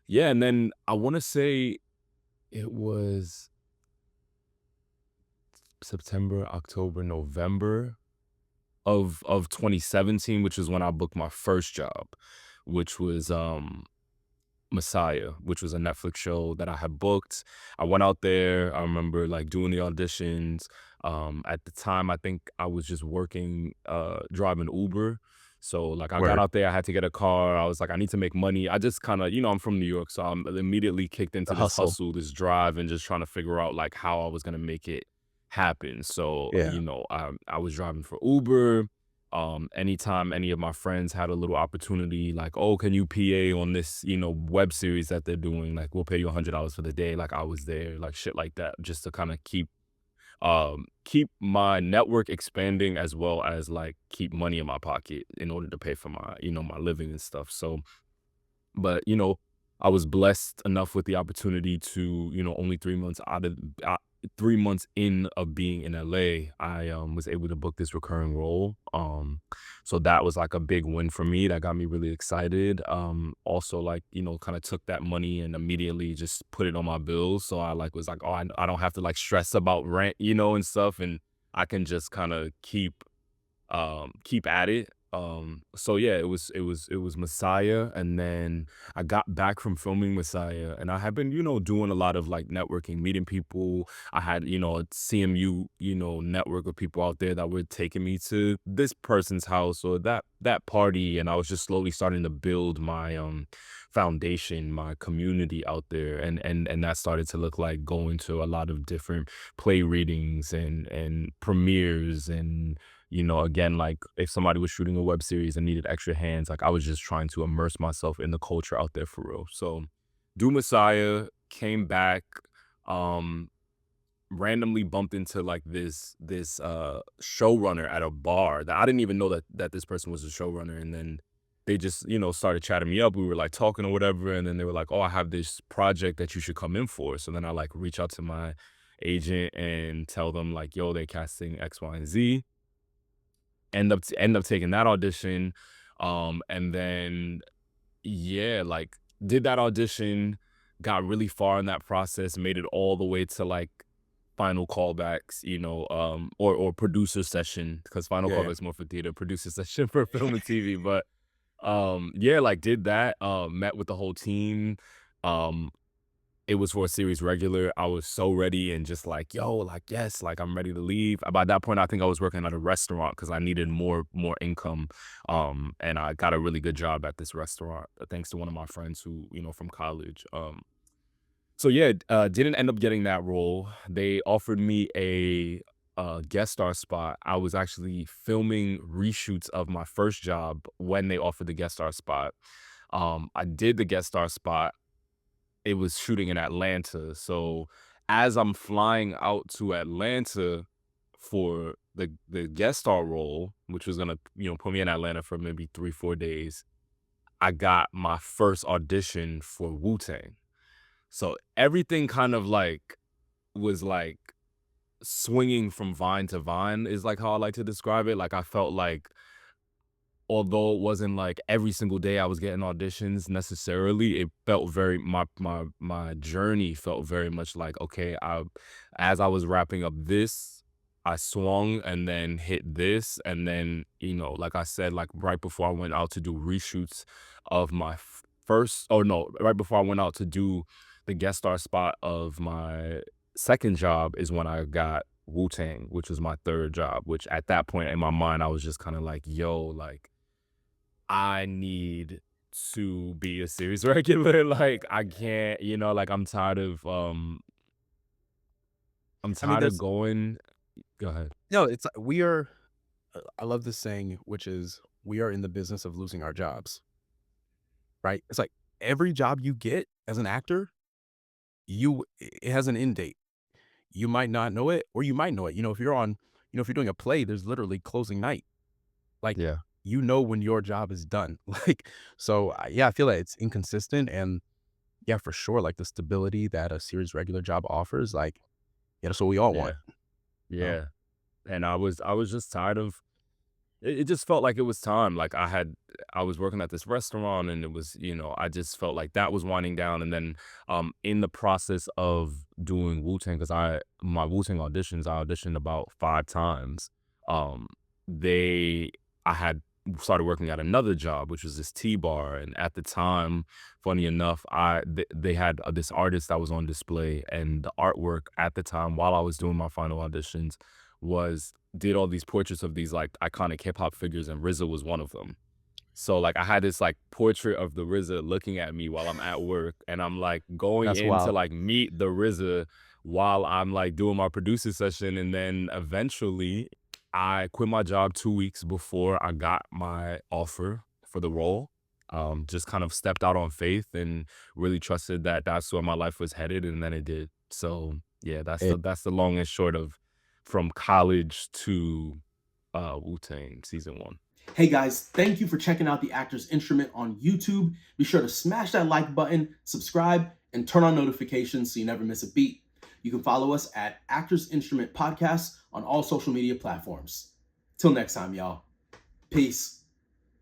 yeah, and then I wanna say it was September, October, November of 2017, which is when I booked my first job, which was, Messiah, which was a Netflix show that I had booked. I went out there. I remember like doing the auditions. At the time, I think I was just working, driving Uber. So like I got Word. out there, I had to get a car. I was like, I need to make money. I just kind of, I'm from New York, so I'm immediately kicked into The this hustle. hustle, this drive, and just trying to figure out like how I was gonna make it happen. So, Yeah. I was driving for Uber. Anytime any of my friends had a little opportunity, like, oh, can you PA on this, web series that they're doing? Like, we'll pay you $100 for the day. Like, I was there, like shit like that, just to kind of keep my network expanding as well as like keep money in my pocket in order to pay for my, my living and stuff. So, but, I was blessed enough with the opportunity to, only 3 months out of 3 months in of being in LA, I was able to book this recurring role. So that was like a big win for me. That got me really excited. Also like, kind of took that money and immediately just put it on my bills. So I like was like, oh, I don't have to like stress about rent, and stuff. And I can just kind of keep at it. So yeah, it was Messiah, and then I got back from filming Messiah, and I had been, doing a lot of like networking, meeting people. I had, a CMU, network of people out there that were taking me to this person's house or that party, and I was just slowly starting to build my foundation, my community out there, and that started to look like going to a lot of different play readings and premieres and again, like if somebody was shooting a web series and needed extra hands, like I was just trying to immerse myself in the culture out there for real. So, do Messiah, came back, um, randomly bumped into like this showrunner at a bar that I didn't even know that this person was a showrunner, and then they just started chatting me up. We were like talking or whatever, and then they were like, "Oh, I have this project that you should come in for." So then I like reach out to my agent and tell them like, "Yo, they're casting X, Y, and Z." End up taking that audition, and then, yeah, like, did that audition, got really far in that process, made it all the way to, like, final callbacks, or producer session, because final Yeah. callbacks more for theater, producer session for film and TV, but, yeah, like, did that, met with the whole team, um it was for a series regular. I was so ready and just like, "Yo, like, yes, like, I'm ready to leave." By that point, I think I was working at a restaurant because I needed more income, and I got a really good job at this restaurant, thanks to one of my friends who, from college. So yeah, didn't end up getting that role. They offered me a guest star spot. I was actually filming reshoots of my first job when they offered the guest star spot. I did the guest star spot. It was shooting in Atlanta, so as I'm flying out to Atlanta for the guest star role, which was gonna, put me in Atlanta for maybe 3, 4 days, I got my first audition for Wu-Tang. So everything kind of, like, was, like, swinging from vine to vine is, like, how I like to describe it. Like, I felt like although it wasn't like every single day I was getting auditions necessarily, it felt very my journey felt very much like, okay, as I was wrapping up this, I swung and then hit this, and then, like I said, like right before I went out to do reshoots of my first, oh no, right before I went out to do the guest star spot of my second job is when I got Wu-Tang, which was my third job, which at that point in my mind, I was just kind of like, yo, like I need to be a series regular. Like I can't, like I'm I mean, tired of there's going. Go ahead. no, it's we are I love this saying, which is we are in the business of losing our jobs, right? It's like every job you get as an actor, it has an end date. You might not know it, or you might know it. If you're on, if you're doing a play, there's literally closing night. Like, Yeah. when your job is done. Like, so yeah, I feel like it's inconsistent, and yeah, for sure, like the stability that a series regular job offers, like, yeah, that's what we all Yeah. want. You know? Yeah. And I was just tired of it just felt like it was time. Like I was working at this restaurant and it was, I just felt like that was winding down. And then in the process of doing Wu-Tang, because my Wu-Tang auditions, I auditioned about 5 times. Um they I had started working at another job, which was this tea bar. And at the time, funny enough, they had this artist that was on display, and the artwork at the time while I was doing my final auditions was did all these portraits of these, like, iconic hip hop figures, and RZA was one of them. So, like, I had this, like, portrait of the RZA looking at me while I'm at work, and I'm, like, going That's in to, wild. like, meet the RZA while I'm, like, doing my producer session, and then eventually, I quit my job 2 weeks before I got my offer for the role. Just kind of stepped out on faith and really trusted that that's where my life was headed, and then it did. So, yeah, that's the long and short of from college to, Wu-Tang Season 1. Hey guys, thank you for checking out The Actor's Instrument on YouTube. Be sure to smash that like button, subscribe, and turn on notifications so you never miss a beat. You can follow us at Actors Instrument Podcast on all social media platforms. Till next time, y'all. Peace.